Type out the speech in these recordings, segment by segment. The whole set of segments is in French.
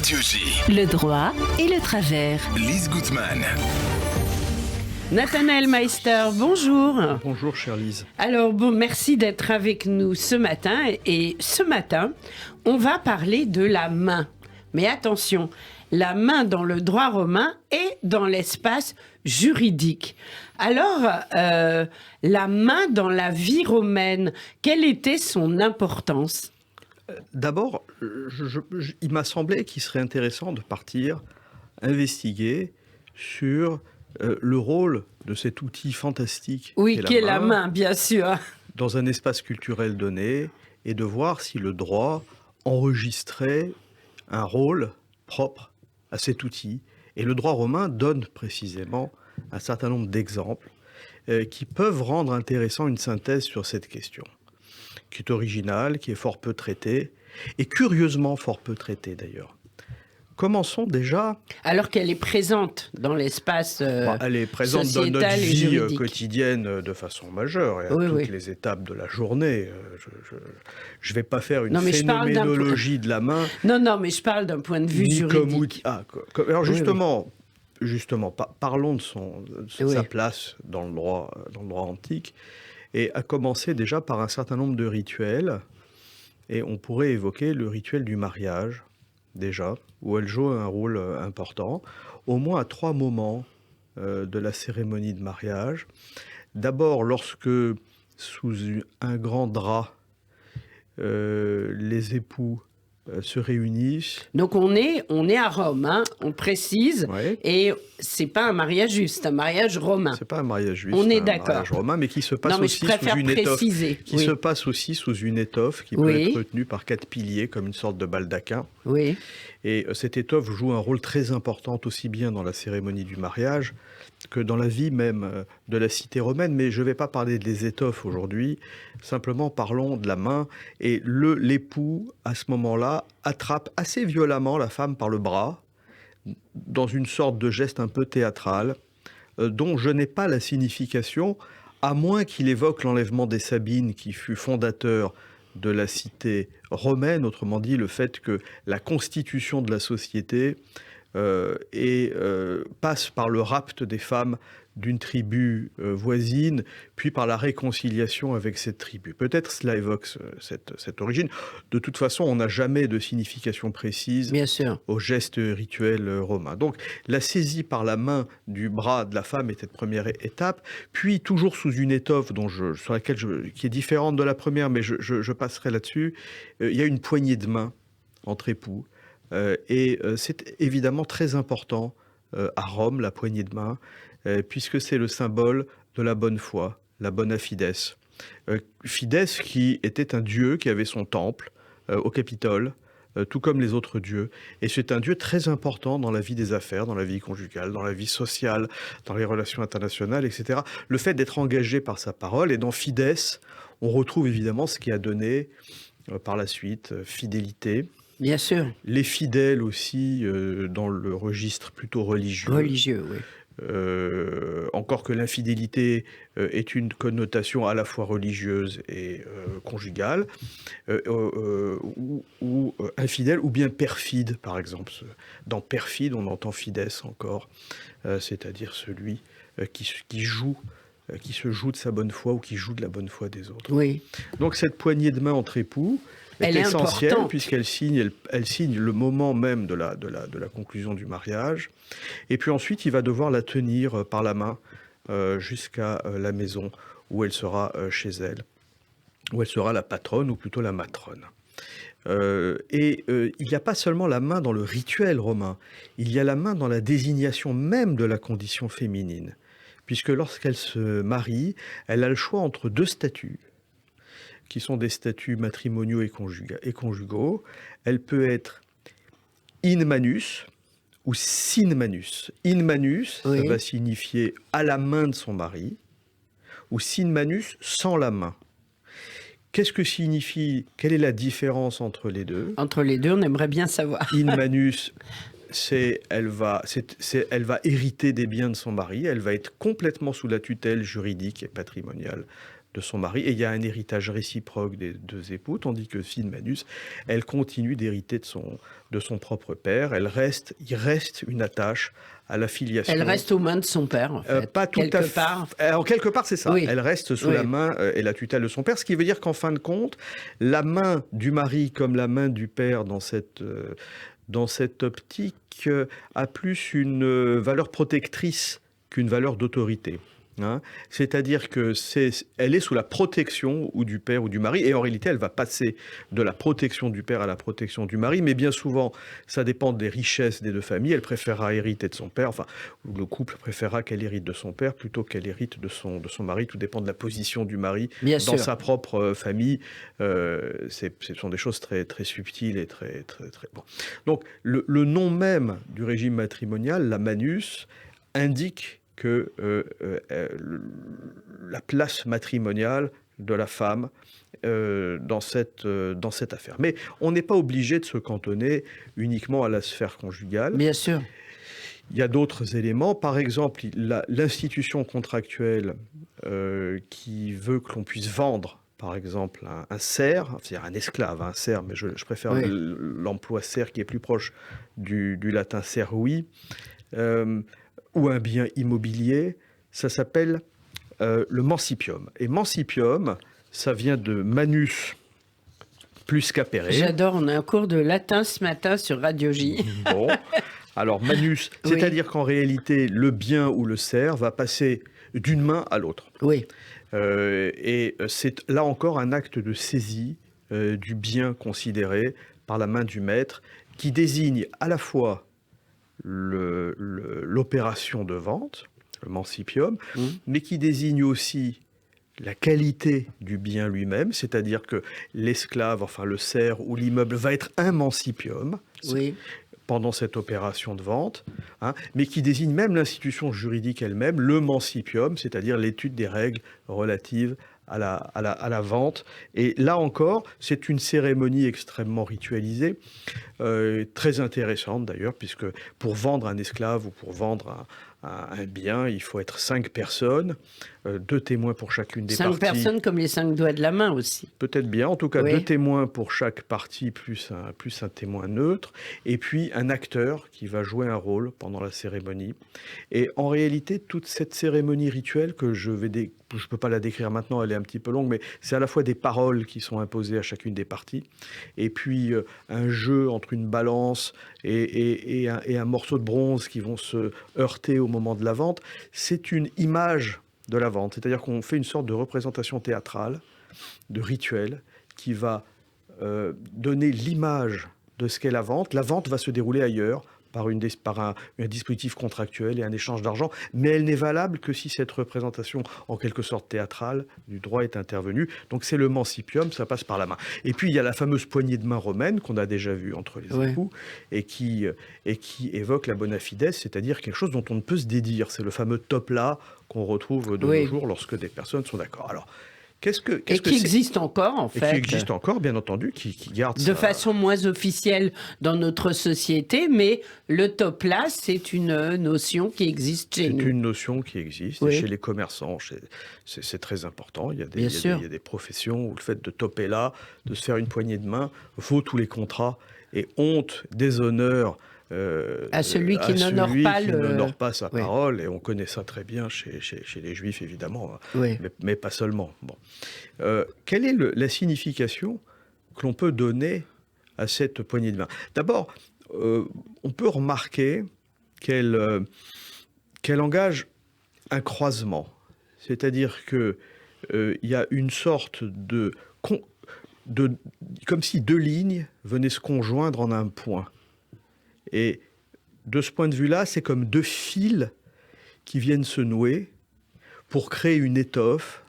Radio J. Le droit et le travers. Lise Gutmann. Nathanaël Meister, bonjour. Bonjour chère Lise. Alors merci d'être avec nous ce matin. Et ce matin, on va parler de la main. Mais attention, la main dans le droit romain et dans l'espace juridique. Alors, la main dans la vie romaine, quelle était son importance ? D'abord, il m'a semblé qu'il serait intéressant de partir investiguer sur le rôle de cet outil fantastique qu'est la main, bien sûr. Dans un espace culturel donné, et de voir si le droit enregistrait un rôle propre à cet outil. Et le droit romain donne précisément un certain nombre d'exemples qui peuvent rendre intéressant une synthèse sur cette question, qui est originale, qui est fort peu traitée, et curieusement fort peu traitée d'ailleurs. Commençons déjà... Alors qu'elle est présente dans l'espace elle est présente dans notre vie quotidienne de façon majeure, et à toutes les étapes de la journée. Je ne vais pas faire une phénoménologie de la main. Non, mais je parle d'un point de vue juridique. Alors justement, parlons de sa place dans le droit antique, et à commencer déjà par un certain nombre de rituels, et on pourrait évoquer le rituel du mariage, déjà, où elle joue un rôle important, au moins à 3 moments de la cérémonie de mariage. D'abord, lorsque, sous un grand drap, les époux se réunissent. Donc on est à Rome, on précise, et c'est pas un mariage juste, c'est un mariage romain. C'est pas un mariage juste, on est un mariage romain, mais qui se passe aussi sous une étoffe. Se passe aussi sous une étoffe qui peut être retenue par 4 piliers, comme une sorte de baldaquin. Oui. Et cette étoffe joue un rôle très important aussi bien dans la cérémonie du mariage que dans la vie même de la cité romaine. Mais je ne vais pas parler des étoffes aujourd'hui, simplement parlons de la main. Et l'époux, à ce moment-là, attrape assez violemment la femme par le bras, dans une sorte de geste un peu théâtral, dont je n'ai pas la signification, à moins qu'il évoque l'enlèvement des Sabines, qui fut fondateur de la cité romaine, autrement dit le fait que la constitution de la société passe par le rapt des femmes d'une tribu voisine, puis par la réconciliation avec cette tribu. Peut-être cela évoque cette origine. De toute façon, on n'a jamais de signification précise au geste rituel romain. Donc, la saisie par la main du bras de la femme était la première étape, puis toujours sous une étoffe qui est différente de la première, mais je passerai là-dessus. Il y a une poignée de main entre époux, et c'est évidemment très important à Rome, la poignée de main, puisque c'est le symbole de la bonne foi, la bona fides. Fides qui était un dieu qui avait son temple au Capitole, tout comme les autres dieux. Et c'est un dieu très important dans la vie des affaires, dans la vie conjugale, dans la vie sociale, dans les relations internationales, etc. Le fait d'être engagé par sa parole, et dans fides, on retrouve évidemment ce qui a donné par la suite fidélité. Bien sûr. Les fidèles aussi dans le registre plutôt religieux. Religieux, oui. Encore que l'infidélité est une connotation à la fois religieuse et conjugale, ou infidèle, ou bien perfide, par exemple. Dans perfide, on entend fides encore, c'est-à-dire celui qui se joue de sa bonne foi ou qui joue de la bonne foi des autres. Oui. Donc cette poignée de main entre époux est essentielle, puisqu'elle signe le moment même de la conclusion du mariage. Et puis ensuite, il va devoir la tenir par la main jusqu'à la maison où elle sera chez elle, où elle sera la patronne, ou plutôt la matrone. Il n'y a pas seulement la main dans le rituel romain, il y a la main dans la désignation même de la condition féminine, puisque lorsqu'elle se marie, elle a le choix entre 2 statuts, qui sont des statuts matrimoniaux et conjugaux. Elle peut être in manus ou sin manus. In manus, ça va signifier à la main de son mari, ou sin manus, sans la main. Qu'est-ce que signifie, quelle est la différence entre les deux ? Entre les deux, on aimerait bien savoir. In manus, elle va hériter des biens de son mari, elle va être complètement sous la tutelle juridique et patrimoniale de son mari, et il y a un héritage réciproque des deux époux, tandis que fille de Manus, elle continue d'hériter de son propre père. Il reste une attache à la filiation. Elle reste aux mains de son père, en fait. Pas tout à fait. En quelque part, c'est ça. Oui. Elle reste sous la main et la tutelle de son père, ce qui veut dire qu'en fin de compte, la main du mari comme la main du père dans cette optique a plus une valeur protectrice qu'une valeur d'autorité. C'est-à-dire qu'elle est sous la protection ou du père ou du mari, et en réalité elle va passer de la protection du père à la protection du mari, mais bien souvent ça dépend des richesses des deux familles. Elle préférera hériter de son père, enfin le couple préférera qu'elle hérite de son père plutôt qu'elle hérite de son mari. Tout dépend de la position du mari dans sa propre famille. Ce sont des choses très, très subtiles et très, très, très... Bon. Donc le nom même du régime matrimonial, la Manus, indique que la place matrimoniale de la femme dans cette affaire. Mais on n'est pas obligé de se cantonner uniquement à la sphère conjugale. Bien sûr. Il y a d'autres éléments. Par exemple, l'institution contractuelle qui veut que l'on puisse vendre, par exemple, un serf, c'est-à-dire un esclave, un serf, mais je préfère l'emploi serf qui est plus proche du latin servui, ou un bien immobilier, ça s'appelle le mancipium. Et mancipium, ça vient de manus plus capere. J'adore, on a un cours de latin ce matin sur Radio J. Bon, alors manus, c'est-à-dire qu'en réalité, le bien ou le serf va passer d'une main à l'autre. Oui. Et c'est là encore un acte de saisie du bien considéré par la main du maître, qui désigne à la fois l'opération de vente, le mancipium, mais qui désigne aussi la qualité du bien lui-même, c'est-à-dire que l'esclave, enfin le serf ou l'immeuble va être un mancipium pendant cette opération de vente, mais qui désigne même l'institution juridique elle-même, le mancipium, c'est-à-dire l'étude des règles relatives à la vente. Et là encore, c'est une cérémonie extrêmement ritualisée, très intéressante d'ailleurs, puisque pour vendre un esclave ou pour vendre un bien, il faut être 5 personnes, 2 témoins pour chacune des parties. 5 personnes comme les 5 doigts de la main aussi. Peut-être bien, en tout cas 2 témoins pour chaque partie, plus un témoin neutre, et puis un acteur qui va jouer un rôle pendant la cérémonie. Et en réalité, toute cette cérémonie rituelle, que je ne peux pas la décrire maintenant, elle est un petit peu longue, mais c'est à la fois des paroles qui sont imposées à chacune des parties, et puis un jeu entre une balance et un morceau de bronze qui vont se heurter au moment de la vente. C'est une image de la vente, c'est-à-dire qu'on fait une sorte de représentation théâtrale, de rituel, qui va donner l'image de ce qu'est la vente. La vente va se dérouler ailleurs, par un dispositif contractuel et un échange d'argent, mais elle n'est valable que si cette représentation, en quelque sorte théâtrale, du droit est intervenue. Donc c'est le mancipium, ça passe par la main. Et puis il y a la fameuse poignée de main romaine qu'on a déjà vue entre les époux, et qui évoque la bona fides, c'est-à-dire quelque chose dont on ne peut se dédire. C'est le fameux top-là qu'on retrouve de nos jours lorsque des personnes sont d'accord. Alors, qui existe encore, en fait. Et qui existe encore, bien entendu, qui garde de façon moins officielle dans notre société, mais le top-là, c'est une notion qui existe chez nous. C'est une notion qui existe, et chez les commerçants, c'est très important. Il y a des professions où le fait de toper là, de se faire une poignée de main, vaut tous les contrats, et honte, déshonneur à celui qui n'honore pas sa parole, et on connaît ça très bien chez les Juifs, évidemment, mais pas seulement. Bon. Quelle est la signification que l'on peut donner à cette poignée de main? D'abord, on peut remarquer qu'elle engage un croisement, c'est-à-dire qu'il y a une sorte comme si 2 lignes venaient se conjoindre en un point. Et de ce point de vue-là, c'est comme 2 fils qui viennent se nouer pour créer une étoffe.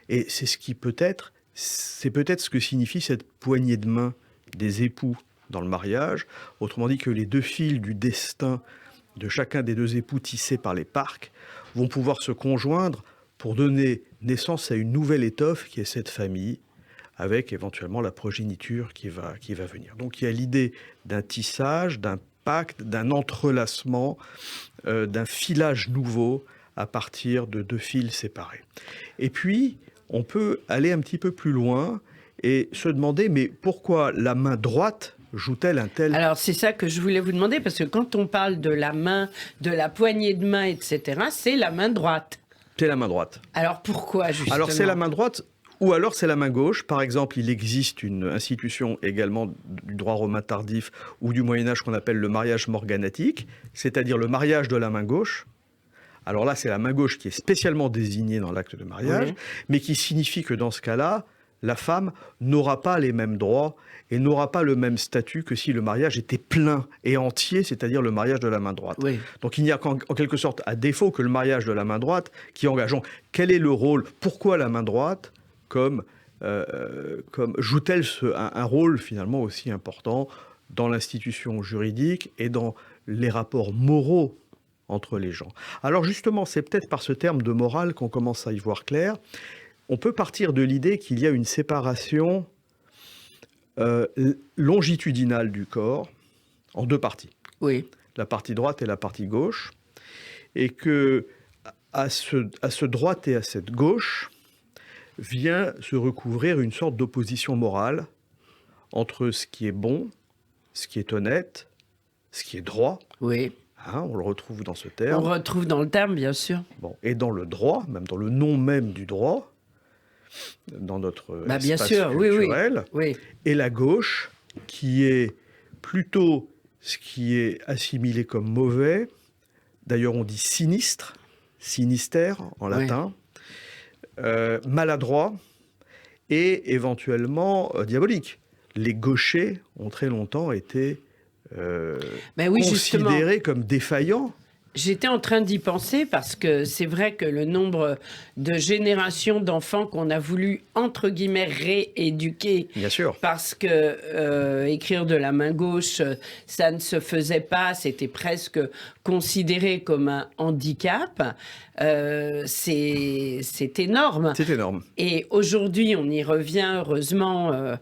Et c'est peut-être ce que signifie cette poignée de main des époux dans le mariage. Autrement dit, que les 2 fils du destin de chacun des 2 époux tissés par les parcs vont pouvoir se conjoindre pour donner naissance à une nouvelle étoffe qui est cette famille, avec éventuellement la progéniture qui va venir. Donc il y a l'idée d'un tissage, d'un pacte, d'un entrelacement, d'un filage nouveau à partir de 2 fils séparés. Et puis, on peut aller un petit peu plus loin et se demander, mais pourquoi la main droite joue-t-elle un tel... Alors, c'est ça que je voulais vous demander, parce que quand on parle de la main, de la poignée de main, etc., c'est la main droite. C'est la main droite. Alors, pourquoi, justement? Alors, c'est la main droite, ou alors c'est la main gauche. Par exemple, il existe une institution également du droit romain tardif ou du Moyen-Âge qu'on appelle le mariage morganatique, c'est-à-dire le mariage de la main gauche. Alors là, c'est la main gauche qui est spécialement désignée dans l'acte de mariage, mais qui signifie que dans ce cas-là, la femme n'aura pas les mêmes droits et n'aura pas le même statut que si le mariage était plein et entier, c'est-à-dire le mariage de la main droite. Oui. Donc il n'y a qu'en quelque sorte, à défaut que le mariage de la main droite qui engage. Donc, quel est le rôle? Pourquoi la main droite comme joue-t-elle un rôle finalement aussi important dans l'institution juridique et dans les rapports moraux entre les gens? Alors justement, c'est peut-être par ce terme de morale qu'on commence à y voir clair. On peut partir de l'idée qu'il y a une séparation longitudinale du corps en deux parties. Oui. La partie droite et la partie gauche. Et que à ce droite et à cette gauche vient se recouvrir une sorte d'opposition morale entre ce qui est bon, ce qui est honnête, ce qui est droit. Oui. Hein, on le retrouve dans ce terme. On retrouve dans le terme, bien sûr. Bon, et dans le droit, même dans le nom même du droit, dans notre espace culturel. Oui. Et la gauche, qui est plutôt ce qui est assimilé comme mauvais. D'ailleurs, on dit sinistre, sinistère en latin. Maladroit et éventuellement diabolique. Les gauchers ont très longtemps été considérés comme défaillants. J'étais en train d'y penser parce que c'est vrai que le nombre de générations d'enfants qu'on a voulu, entre guillemets, rééduquer. Bien sûr. Parce que écrire de la main gauche, ça ne se faisait pas, c'était presque considéré comme un handicap. C'est énorme. C'est énorme. Et aujourd'hui, on y revient, heureusement.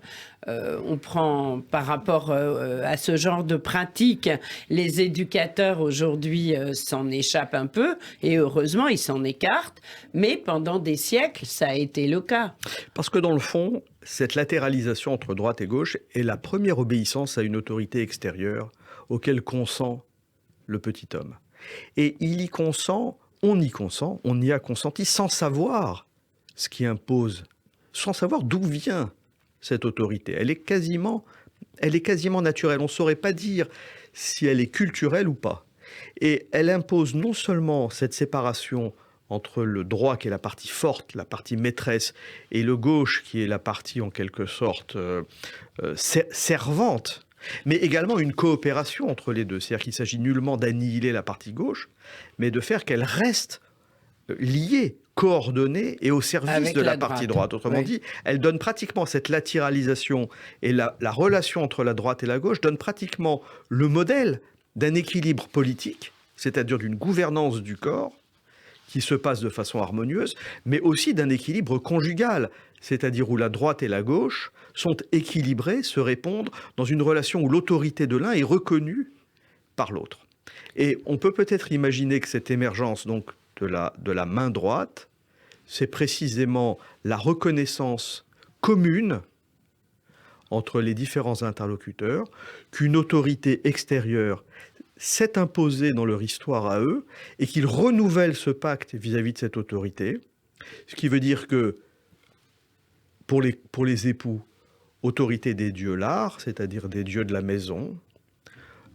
On prend par rapport à ce genre de pratique, les éducateurs aujourd'hui s'en échappent un peu et heureusement ils s'en écartent, mais pendant des siècles ça a été le cas. Parce que dans le fond, cette latéralisation entre droite et gauche est la première obéissance à une autorité extérieure auquel consent le petit homme. Et il y consent, on y a consenti sans savoir ce qui impose, sans savoir d'où vient cette autorité. Elle est quasiment naturelle. On ne saurait pas dire si elle est culturelle ou pas. Et elle impose non seulement cette séparation entre le droit, qui est la partie forte, la partie maîtresse, et le gauche, qui est la partie en quelque sorte servante, mais également une coopération entre les deux. C'est-à-dire qu'il ne s'agit nullement d'annihiler la partie gauche, mais de faire qu'elle reste liée, coordonnée et au service de la partie droite. Autrement dit, elle donne pratiquement cette latéralisation et la relation entre la droite et la gauche donne pratiquement le modèle d'un équilibre politique, c'est-à-dire d'une gouvernance du corps qui se passe de façon harmonieuse, mais aussi d'un équilibre conjugal, c'est-à-dire où la droite et la gauche sont équilibrées, se répondent dans une relation où l'autorité de l'un est reconnue par l'autre. Et on peut peut-être imaginer que cette émergence donc de la main droite, c'est précisément la reconnaissance commune entre les différents interlocuteurs qu'une autorité extérieure s'est imposée dans leur histoire à eux et qu'ils renouvellent ce pacte vis-à-vis de cette autorité. Ce qui veut dire que pour les époux, autorité des dieux l'art, c'est-à-dire des dieux de la maison,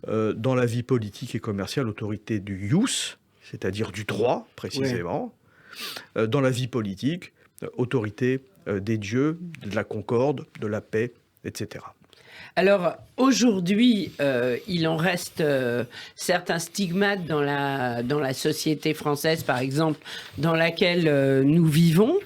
dans la vie politique et commerciale, autorité du ius, c'est-à-dire du droit, précisément. Oui. Dans la vie politique, autorité des dieux, de la concorde, de la paix, etc. Alors, aujourd'hui, il en reste certains stigmates dans la société française, par exemple, dans laquelle nous vivons.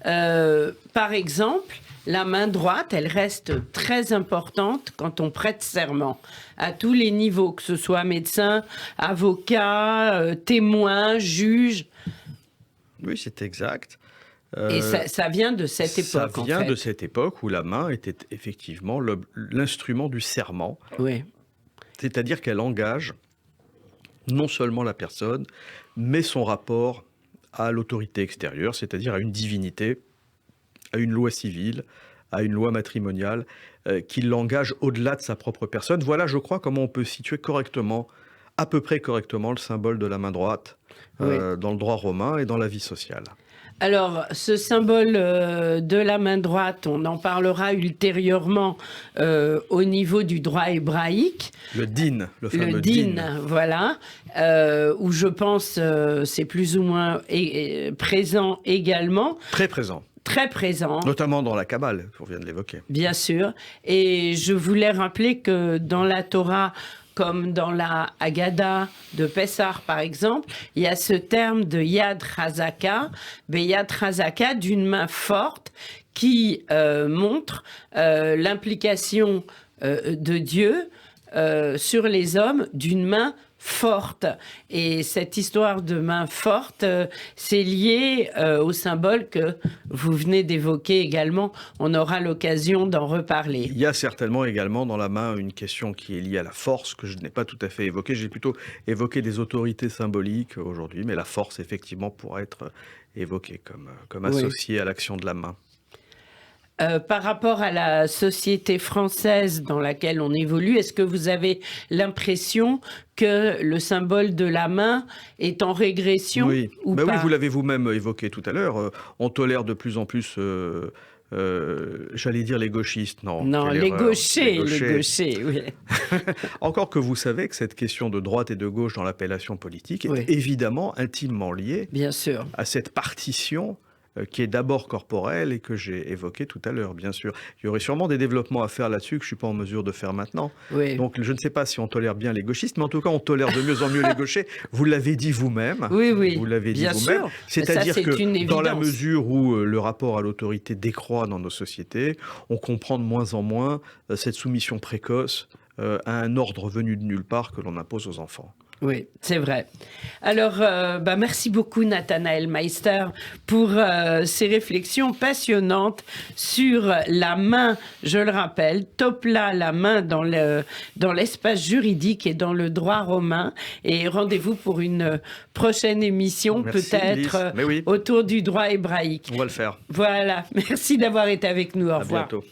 Par exemple, la main droite, elle reste très importante quand on prête serment, à tous les niveaux, que ce soit médecin, avocat, témoin, juge. Oui, c'est exact. Et ça vient de cette époque, Ça vient de cette époque où la main était effectivement l'instrument du serment. Oui. C'est-à-dire qu'elle engage non seulement la personne, mais son rapport à l'autorité extérieure, c'est-à-dire à une divinité à une loi civile, à une loi matrimoniale, qui l'engage au-delà de sa propre personne. Voilà, je crois, comment on peut situer correctement, à peu près correctement, le symbole de la main droite dans le droit romain et dans la vie sociale. Alors, ce symbole de la main droite, on en parlera ultérieurement au niveau du droit hébraïque. Le din, le fameux Le din, voilà, où je pense c'est plus ou moins présent également. Très présent. Très présent. Notamment dans la Kabbale, on vient de l'évoquer. Bien sûr. Et je voulais rappeler que dans la Torah, comme dans la Haggadah de Pessah, par exemple, il y a ce terme de Yad Chazaka, Yad Chazaka, d'une main forte, qui montre l'implication de Dieu sur les hommes d'une main forte. Et cette histoire de main forte, c'est lié au symbole que vous venez d'évoquer également. On aura l'occasion d'en reparler. Il y a certainement également dans la main une question qui est liée à la force, que je n'ai pas tout à fait évoquée. J'ai plutôt évoqué des autorités symboliques aujourd'hui, mais la force, effectivement, pourrait être évoquée comme associée à l'action de la main. Par rapport à la société française dans laquelle on évolue, est-ce que vous avez l'impression que le symbole de la main est en régression ou pas ? Oui, vous l'avez vous-même évoqué tout à l'heure. On tolère de plus en plus, j'allais dire les gauchistes. Non, les gauchers, oui. Encore que vous savez que cette question de droite et de gauche dans l'appellation politique est évidemment intimement liée Bien sûr. à cette partition qui est d'abord corporelle et que j'ai évoqué tout à l'heure, bien sûr. Il y aurait sûrement des développements à faire là-dessus que je ne suis pas en mesure de faire maintenant. Oui. Donc, je ne sais pas si on tolère bien les gauchistes, mais en tout cas, on tolère de mieux en mieux les gauchers. Vous l'avez dit vous-même. Oui. Vous l'avez dit bien vous-même. sûr. C'est-à-dire ça, que dans la mesure où le rapport à l'autorité décroît dans nos sociétés, on comprend de moins en moins cette soumission précoce à un ordre venu de nulle part que l'on impose aux enfants. Oui, c'est vrai. Alors, merci beaucoup Nathanaël Meister pour ces réflexions passionnantes sur la main, je le rappelle, Topla, la main dans l'espace juridique et dans le droit romain. Et rendez-vous pour une prochaine émission, peut-être autour du droit hébraïque. On va le faire. Voilà, merci d'avoir été avec nous. Au revoir. À bientôt.